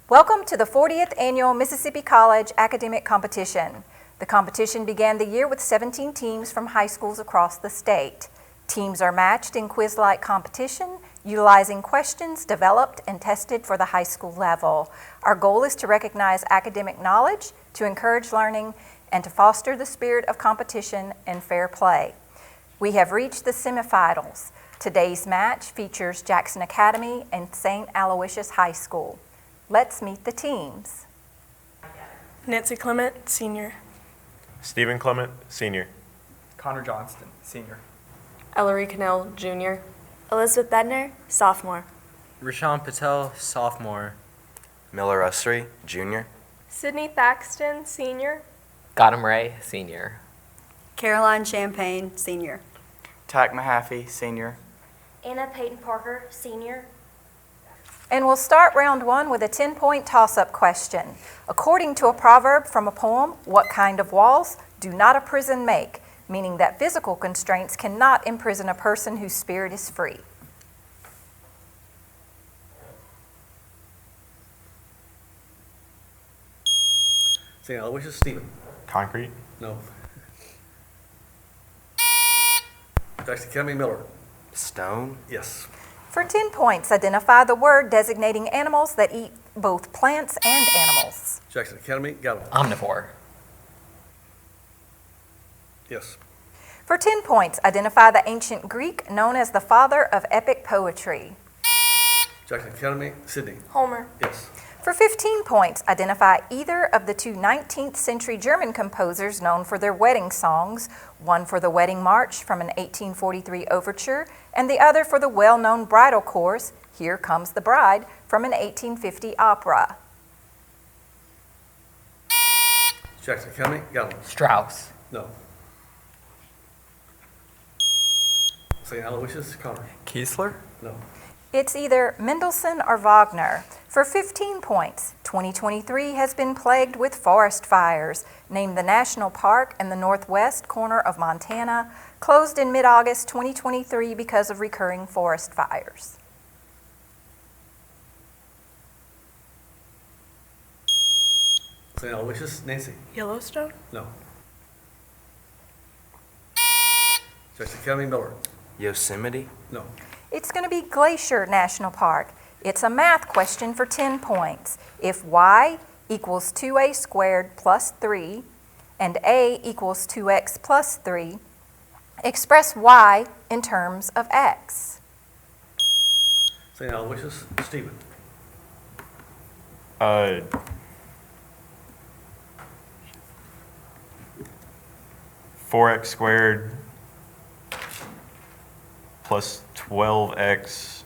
Welcome to the 40th Annual Mississippi College Academic Competition. The competition began the year with 17 teams from high schools across the state. Teams are matched in quiz-like competition, utilizing questions developed and tested for the high school level. Our goal is to recognize academic knowledge, to encourage learning, and to foster the spirit of competition and fair play. We have reached the semifinals. Today's match features Jackson Academy and St. Aloysius High School. Let's meet the teams. Nancy Clement, senior. Stephen Clement, senior. Connor Johnston, senior. Ellery Cannell, junior. Elizabeth Bedner, sophomore. Rashawn Patel, sophomore. Miller Ussery, junior. Sydney Thaxton, senior. Gotham Ray, senior. Caroline Champagne, senior. Tack Mahaffey, senior. Anna Peyton Parker, senior. And we'll start round one with a 10-point toss-up question. According to a proverb from a poem, what kind of walls do not a prison make? Meaning that physical constraints cannot imprison a person whose spirit is free. St. Aloysius, Stephen. Concrete. No. Jackson Academy, Miller. Stone. Yes. For 10 points, identify the word designating animals that eat both plants and animals. Jackson Academy, Gallup. Omnivore. Yes. For 10 points, identify the ancient Greek known as the father of epic poetry. Jackson Academy, Sydney. Homer. Yes. For 15 points, identify either of the two 19th century German composers known for their wedding songs, one for the Wedding March from an 1843 overture, and the other for the well-known bridal chorus, Here Comes the Bride, from an 1850 opera. Jackson Academy, Gallup. Strauss. No. St. Aloysius, Connor. Kiesler. No. It's either Mendelssohn or Wagner. For 15 points, 2023 has been plagued with forest fires. Named the national park in the northwest corner of Montana, closed in mid-August 2023 because of recurring forest fires. St. Aloysius, Nancy. Yellowstone. No. Jackson Academy, Miller. Yosemite. No. It's going to be Glacier National Park. It's a math question for 10 points. If y equals 2a squared plus 3 and a equals 2x plus 3, express y in terms of x. St. Aloysius, Stephen. 4x squared plus 12x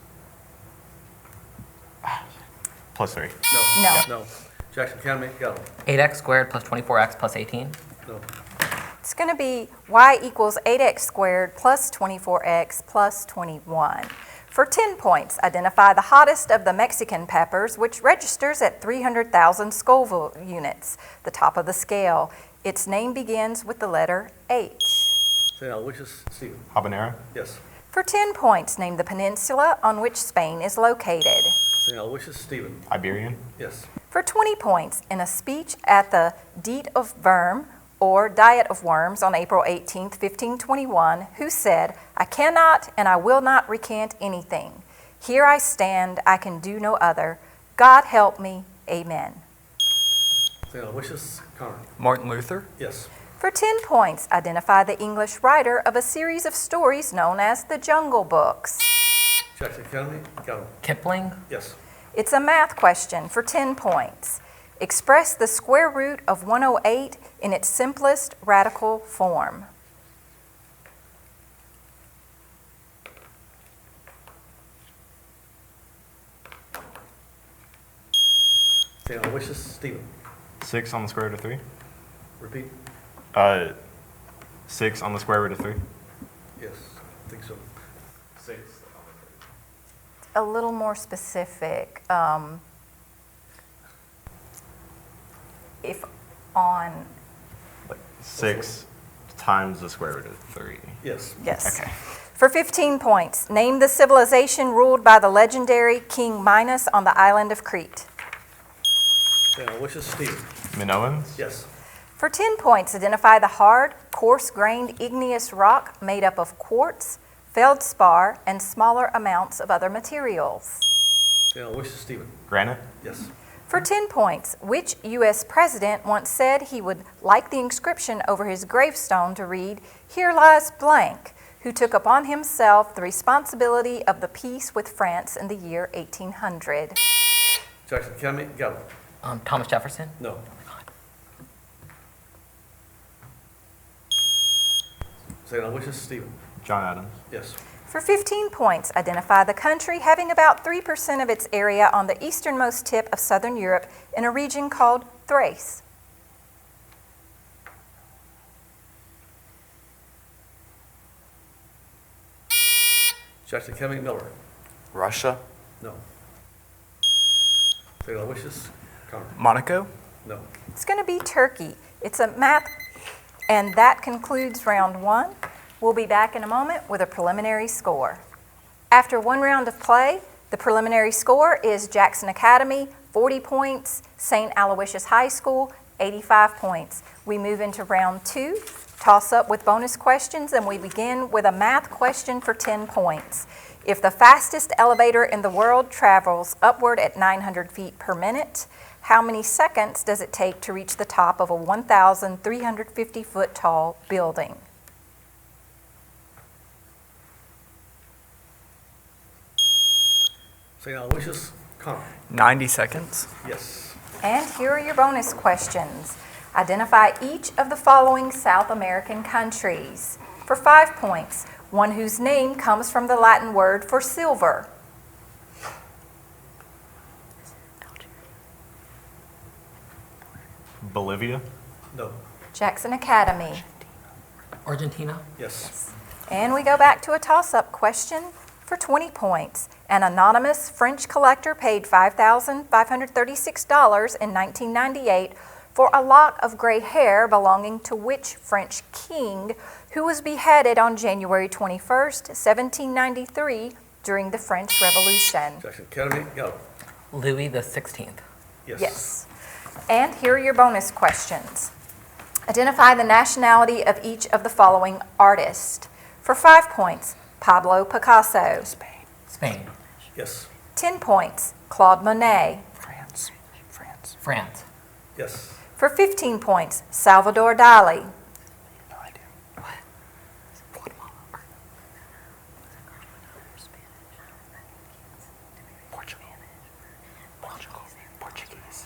plus 3. No. No. Jackson Academy, Gallup. 8x squared plus 24x plus 18. No. It's going to be y equals 8x squared plus 24x plus 21. For 10 points, identify the hottest of the Mexican peppers, which registers at 300,000 Scoville units, the top of the scale. Its name begins with the letter H. St. Aloysius, Stephen. Habanero. Yes. For 10 points, name the peninsula on which Spain is located. St. Aloysius, Stephen. Iberian. Yes. For 20 points, in a speech at the Diet of Worms, or Diet of Worms, on April 18, 1521, who said, I cannot and I will not recant anything. Here I stand, I can do no other. God help me, amen. St. Aloysius, Connor. Martin Luther. Yes. For 10 points, identify the English writer of a series of stories known as the Jungle Books. Jackson Academy, Gallup. Kipling. Yes. It's a math question for 10 points. Express the square root of 108 in its simplest radical form. St. Aloysius, Stephen. 6 on the square root of 3. Repeat. 6 on the square root of 3. Yes, I think so. 6. A little more specific. If on 6 times the square root of 3. Yes. Yes. Okay. For 15 points, name the civilization ruled by the legendary King Minos on the island of Crete. St. Aloysius, Stephen. Minoans? Yes. For 10 points, identify the hard, coarse-grained igneous rock made up of quartz, feldspar, and smaller amounts of other materials. St. Aloysius, Stephen. Granite? Yes. For 10 points, which U.S. president once said he would like the inscription over his gravestone to read, "Here lies blank," who took upon himself the responsibility of the peace with France in the year 1800? Jackson County, Gallup. Thomas Jefferson. No. St. Aloysius, Stephen. John Adams? Yes. For 15 points, identify the country having about 3% of its area on the easternmost tip of southern Europe in a region called Thrace. Jackson County, Miller. Russia? No. St. Aloysius, Connor. Monaco? No. It's going to be Turkey. It's a map, and that concludes round one. We'll be back in a moment with a preliminary score. After one round of play, the preliminary score is Jackson Academy, 40 points, St. Aloysius High School, 85 points. We move into round two, toss up with bonus questions, and we begin with a math question for 10 points. If the fastest elevator in the world travels upward at 900 feet per minute, how many seconds does it take to reach the top of a 1,350 foot tall building? St. Aloysius, Connor. 90 seconds. Yes. And here are your bonus questions. Identify each of the following South American countries. For 5 points, one whose name comes from the Latin word for silver. Bolivia? No. Jackson Academy. Argentina. Yes. And we go back to a toss-up question for 20 points. An anonymous French collector paid $5,536 in 1998 for a lock of gray hair belonging to which French king who was beheaded on January 21st, 1793 during the French Revolution? Jackson Academy, Gallup. Louis the 16th. Yes. Yes. And here are your bonus questions. Identify the nationality of each of the following artists. For 5 points, Pablo Picasso. Spain. Yes. 10 points, Claude Monet. France. France. Yes. For 15 points, Salvador Dali. No idea. What?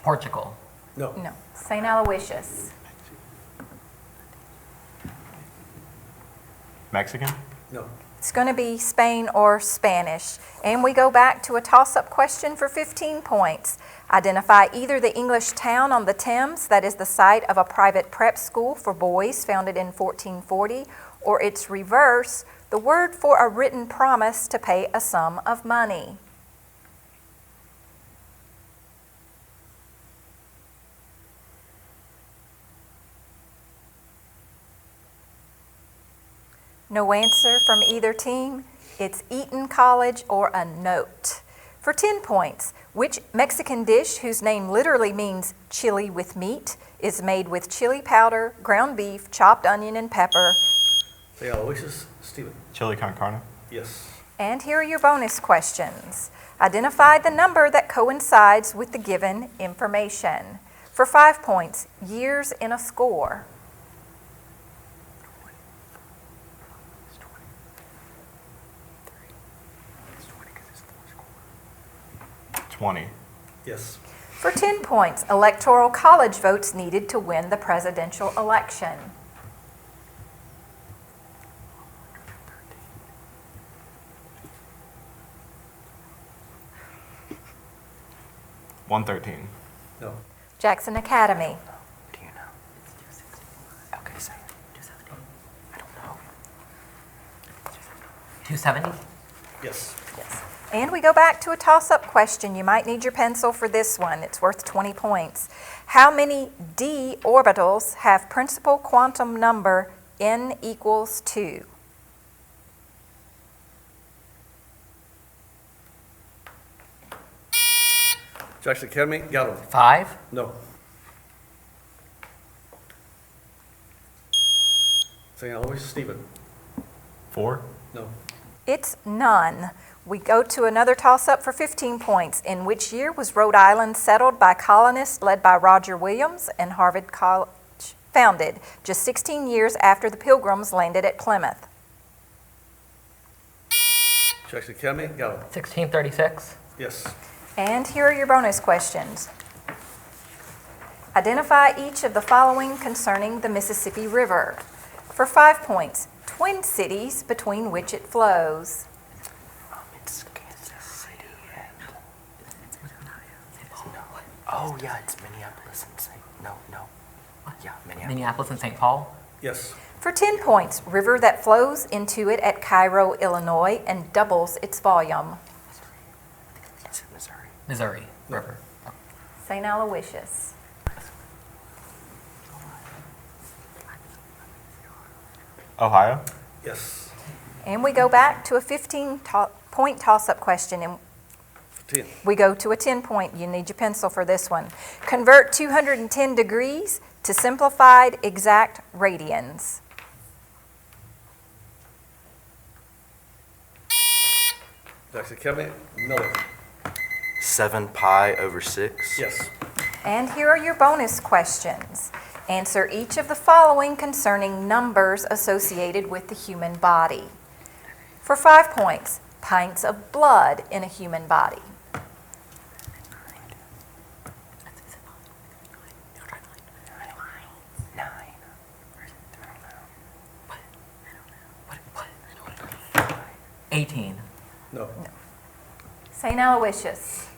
Portugal. No. No, St. Aloysius. Mexican? No. It's going to be Spain or Spanish. And we go back to a toss-up question for 15 points. Identify either the English town on the Thames that is the site of a private prep school for boys founded in 1440, or its reverse, the word for a written promise to pay a sum of money. No answer from either team. It's Eton College or a note. For 10 points, which Mexican dish whose name literally means chili with meat is made with chili powder, ground beef, chopped onion, and pepper? St. Aloysius, Stephen. Chili con carne? Yes. And here are your bonus questions. Identify the number that coincides with the given information. For 5 points, years in a score. 20. Yes. For 10 points, electoral college votes needed to win the presidential election. $113. No. Jackson Academy. Do you know? Okay, say it. 270. I don't know. 270. Yes. And we go back to a toss-up question. You might need your pencil for this one. It's worth 20 points. How many d orbitals have principal quantum number n equals 2? Jackson Academy, Galvin. 5. No. St. Aloysius, Stephen. 4. No. It's none. We go to another toss-up for 15 points. In which year was Rhode Island settled by colonists led by Roger Williams and Harvard College founded, just 16 years after the Pilgrims landed at Plymouth? Jackson Academy, Galvin. 1636. Yes. And here are your bonus questions. Identify each of the following concerning the Mississippi River. For 5 points, twin cities between which it flows. It's Kansas City and. Oh, yeah, it's Minneapolis and St. No. Yeah, Minneapolis. Minneapolis and St. Paul. Yes. For 10 points, river that flows into it at Cairo, Illinois, and doubles its volume. Is it Missouri? Missouri River. St. Aloysius. Ohio. Yes. And we go back to a 15-point toss-up question, and 10. we go to a 10-point. You need your pencil for this one. Convert 210 degrees to simplified exact radians. Jackson Academy, Miller. 7 pi over 6. Yes. And here are your bonus questions. Answer each of the following concerning numbers associated with the human body. For 5 points, pints of blood in a human body. What? 18. No. St. Aloysius.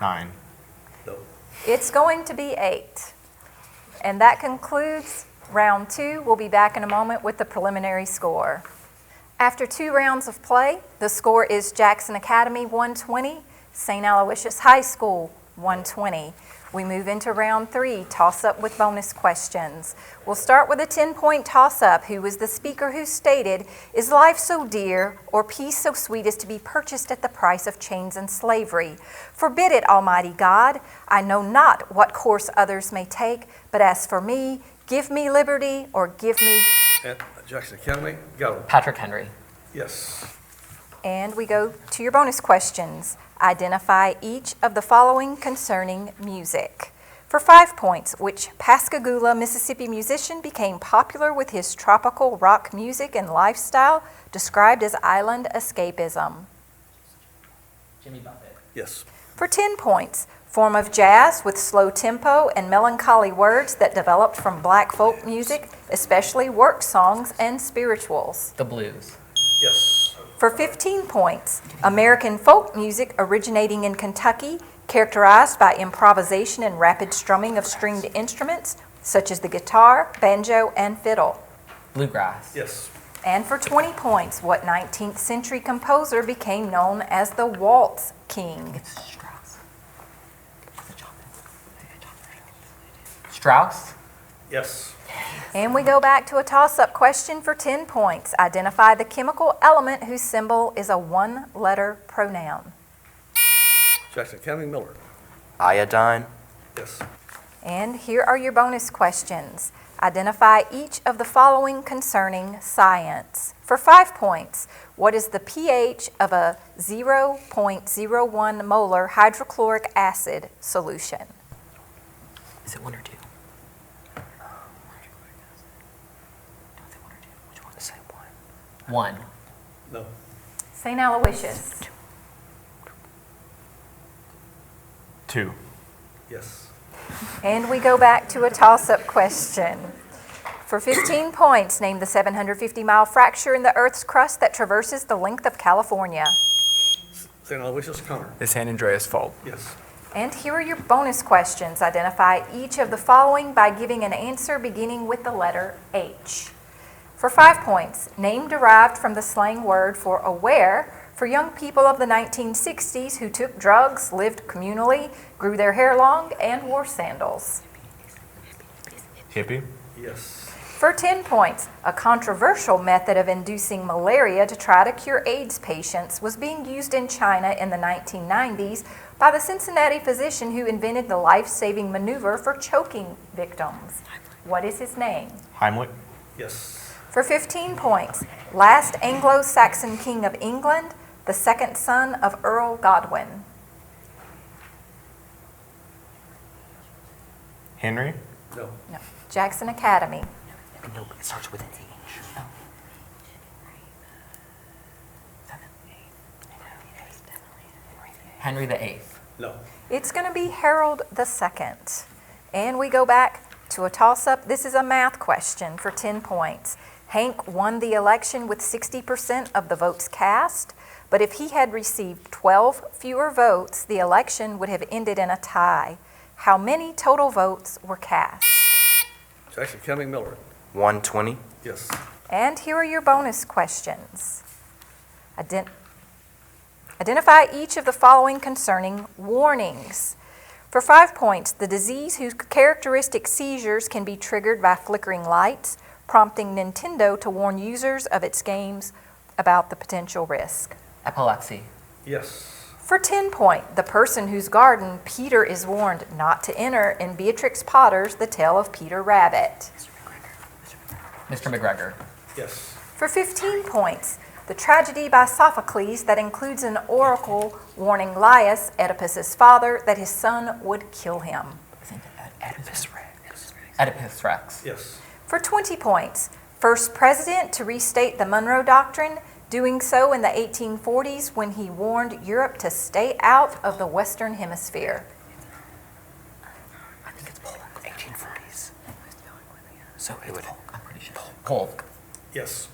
Nine. No. It's going to be 8. And that concludes round 2. We'll be back in a moment with the preliminary score. After 2 rounds of play, the score is Jackson Academy 120, St. Aloysius High School 120. We move into round 3, toss-up with bonus questions. We'll start with a 10-point toss-up. Who was the speaker who stated, "Is life so dear, or peace so sweet as to be purchased at the price of chains and slavery? Forbid it, Almighty God. I know not what course others may take, but as for me, give me liberty, or give me..." At Jackson Academy, Galvin. Patrick Henry. Yes. And we go to your bonus questions. Identify each of the following concerning music. For 5 points, which Pascagoula, Mississippi musician became popular with his tropical rock music and lifestyle described as island escapism? Jimmy Buffett. Yes. For 10 points, form of jazz with slow tempo and melancholy words that developed from black folk music, especially work songs and spirituals. The blues. Yes. For 15 points, American folk music originating in Kentucky, characterized by improvisation and rapid strumming of stringed instruments, such as the guitar, banjo, and fiddle. Bluegrass. Yes. And for 20 points, what 19th century composer became known as the Waltz King? Strauss. Strauss. Yes. And we go back to a toss-up question for 10 points. Identify the chemical element whose symbol is a one-letter pronoun. Jackson Academy, Miller. Iodine. Yes. And here are your bonus questions. Identify each of the following concerning science. For 5 points, what is the pH of a 0.01 molar hydrochloric acid solution? Is it 1 or 2? Which one? Say 1. 1. No. St. Aloysius. 2. Yes. And we go back to a toss-up question. For 15 points, name the 750-mile fracture in the Earth's crust that traverses the length of California. St. Aloysius, Connor. The San Andreas Fault. Yes. And here are your bonus questions. Identify each of the following by giving an answer beginning with the letter H. For 5 points, name derived from the slang word for aware for young people of the 1960s who took drugs, lived communally, grew their hair long, and wore sandals. Hippie. Yes. For 10 points, a controversial method of inducing malaria to try to cure AIDS patients was being used in China in the 1990s by the Cincinnati physician who invented the life-saving maneuver for choking victims. What is his name? Heimlich. Yes. For 15 points, last Anglo-Saxon king of England, the second son of Earl Godwin. Henry. No. No. Jackson Academy. No, it starts with an H. No. Henry VIII. No. It's going to be Harold II. And we go back to a toss-up. This is a math question for 10 points. Hank won the election with 60% of the votes cast, but if he had received 12 fewer votes, the election would have ended in a tie. How many total votes were cast? Jackson County Miller. 120. Yes. And here are your bonus questions. Identify each of the following concerning warnings. For 5 points, the disease whose characteristic seizures can be triggered by flickering lights, prompting Nintendo to warn users of its games about the potential risk. Epilepsy. Yes. For 10 point, the person whose garden Peter is warned not to enter in Beatrix Potter's The Tale of Peter Rabbit. Mr. McGregor. Yes. For 15 points, the tragedy by Sophocles that includes an oracle warning Laius, Oedipus's father, that his son would kill him. Oedipus Rex. Oedipus Rex. Yes. For 20 points, first president to restate the Monroe Doctrine, doing so in the 1840s when he warned Europe to stay out of the Western Hemisphere. I think it's Polk. 1840s. So it would. I'm pretty sure. Polk. Yes.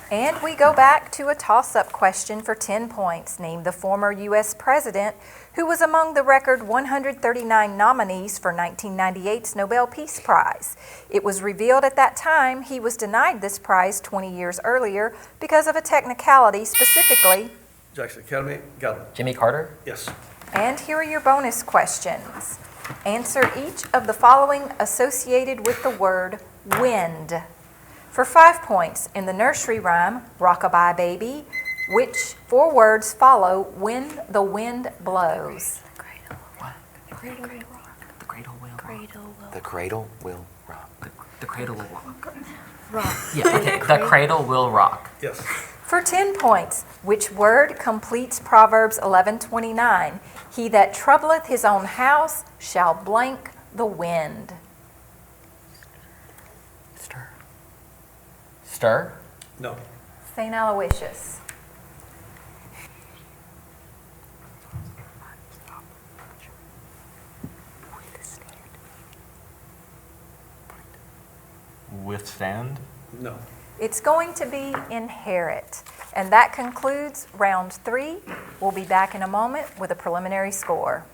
And we go back to a toss-up question for 10 points. Name the former U.S. president who was among the record 139 nominees for 1998's Nobel Peace Prize. It was revealed at that time he was denied this prize 20 years earlier because of a technicality, specifically. Jackson Academy. Got it. Jimmy Carter. Yes. And here are your bonus questions. Answer each of the following associated with the word wind. For 5 points, in the nursery rhyme, Rockabye Baby, which 4 words follow when the wind blows? The cradle will rock. The cradle will rock. The cradle will rock. Rock. Yeah, okay. The cradle will rock. Yes. For 10 points, which word completes Proverbs 11:29? He that troubleth his own house shall blank the wind. Stir. Stir. No. St. Aloysius. Withstand. No. It's going to be inherit. And that concludes round 3. We'll be back in a moment with a preliminary score.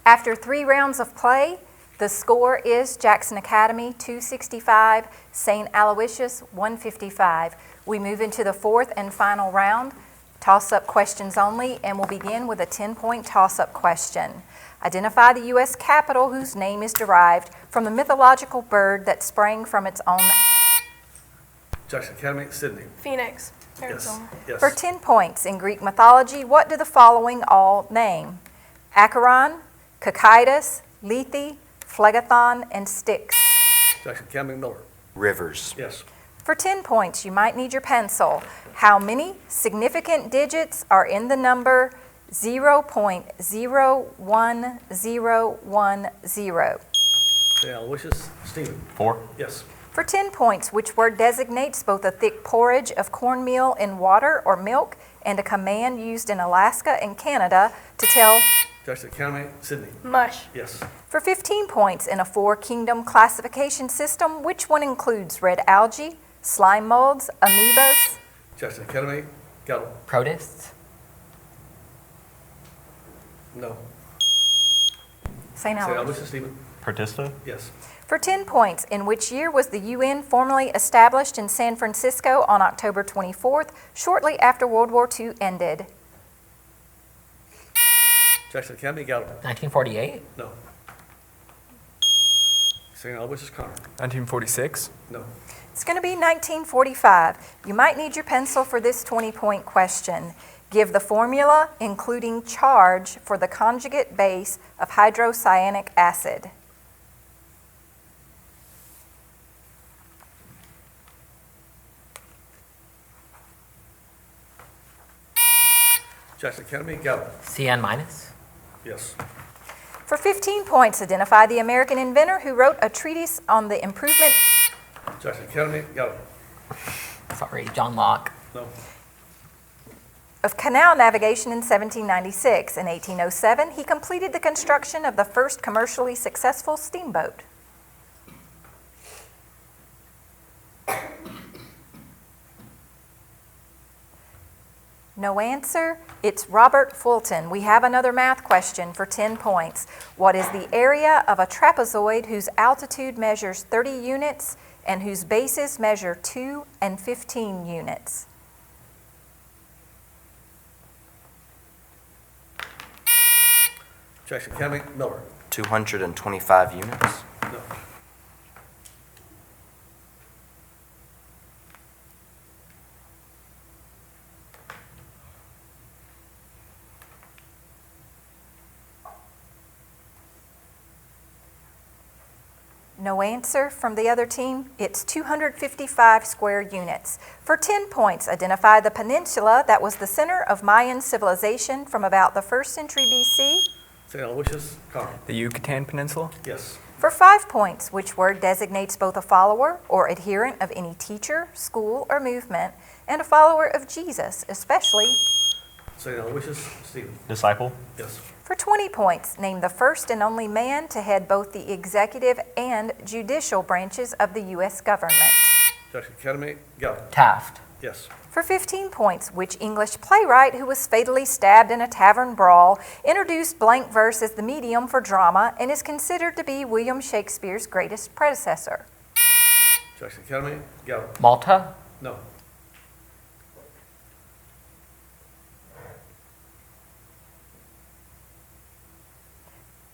After 3 rounds of play, the score is Jackson Academy 265, St. Aloysius 155. We move into the 4th and final round, toss-up questions only, and we'll begin with a 10-point toss-up question. Identify the U.S. capital whose name is derived from the mythological bird that sprang from its own. Jackson Academy. Sydney. Phoenix, Yes. Arizona. Yes. For 10 points, in Greek mythology, what do the following all name? Acheron, Cocytus, Lethe, Phlegethon, and Styx. Jackson Academy. Miller. Rivers. Yes. For 10 points, you might need your pencil. How many significant digits are in the number 0.01010? St. Aloysius. Stephen. 4. Yes. For 10 points, which word designates both a thick porridge of cornmeal in water or milk and a command used in Alaska and Canada to tell? Jackson Academy. Sydney. Mush. Yes. For 15 points, in a 4-kingdom classification system, which one includes red algae, slime molds, amoebas? Jackson Academy. Got it. Protists. No. St. St. Aloysius. Aloysius. Stephen. Protista. Yes. For 10 points, in which year was the UN formally established in San Francisco on October 24th, shortly after World War II ended? Jackson Academy. Got it. 1948. No. St. Aloysius. Connor. 1946. No. It's going to be 1945. You might need your pencil for this 20-point question. Give the formula, including charge, for the conjugate base of hydrocyanic acid. Jackson Academy, Gallup. CN minus. Yes. For 15 points, identify the American inventor who wrote a treatise on the improvement Jackson Academy, Gallup. Sorry, John Locke. No. of canal navigation in 1796. In 1807, he completed the construction of the first commercially successful steamboat. No answer. It's Robert Fulton. We have another math question for 10 points. What is the area of a trapezoid whose altitude measures 30 units and whose bases measure 2 and 15 units? Jackson County, Miller. 225 units. No. No answer from the other team. It's 255 square units. For 10 points, identify the peninsula that was the center of Mayan civilization from about the 1st century BC. St. Aloysius, Connor. The Yucatan Peninsula. Yes. For 5 points, which word designates both a follower or adherent of any teacher, school, or movement, and a follower of Jesus, especially? St. Aloysius, Stephen. Disciple. Yes. For 20 points, name the first and only man to head both the executive and judicial branches of the U.S. government. Jackson Academy, Gallup. Taft. Yes. For 15 points, which English playwright who was fatally stabbed in a tavern brawl introduced blank verse as the medium for drama and is considered to be William Shakespeare's greatest predecessor? Jackson Academy, Gallup. Malta. No.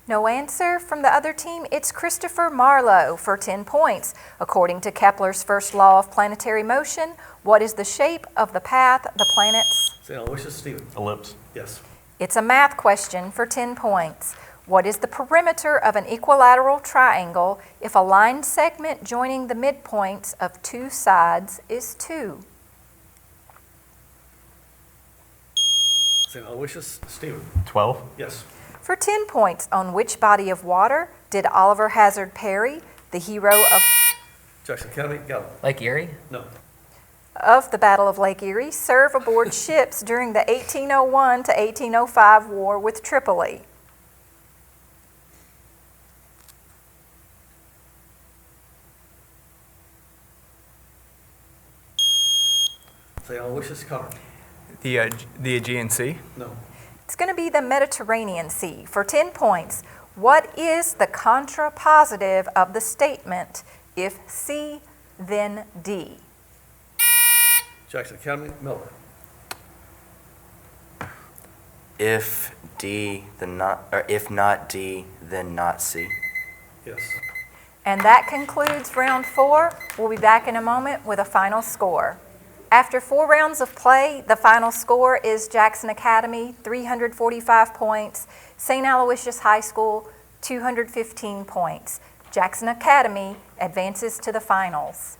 No answer from the other team. It's Christopher Marlowe for 10 points. According to Kepler's first law of planetary motion, what is the shape of the path the planets? St. Aloysius, Stephen. Ellipse. Yes. It's a math question for 10 points. What is the perimeter of an equilateral triangle if a line segment joining the midpoints of two sides is 2? St. Aloysius, Stephen. 12. Yes. For 10 points, on which body of water did Oliver Hazard Perry, the hero Jackson Academy, Gallup. Lake Erie. No. of the Battle of Lake Erie, serve aboard ships during the 1801 to 1805 war with Tripoli? St. Aloysius, Connor. The Aegean Sea. No. It's going to be the Mediterranean Sea. For 10 points, what is the contrapositive of the statement, if C, then D? Jackson Academy, Miller. If D, then not, or if not D, then not C. Yes. And that concludes round 4. We'll be back in a moment with a final score. After 4 rounds of play, the final score is Jackson Academy, 345 points, St. Aloysius High School, 215 points. Jackson Academy advances to the finals.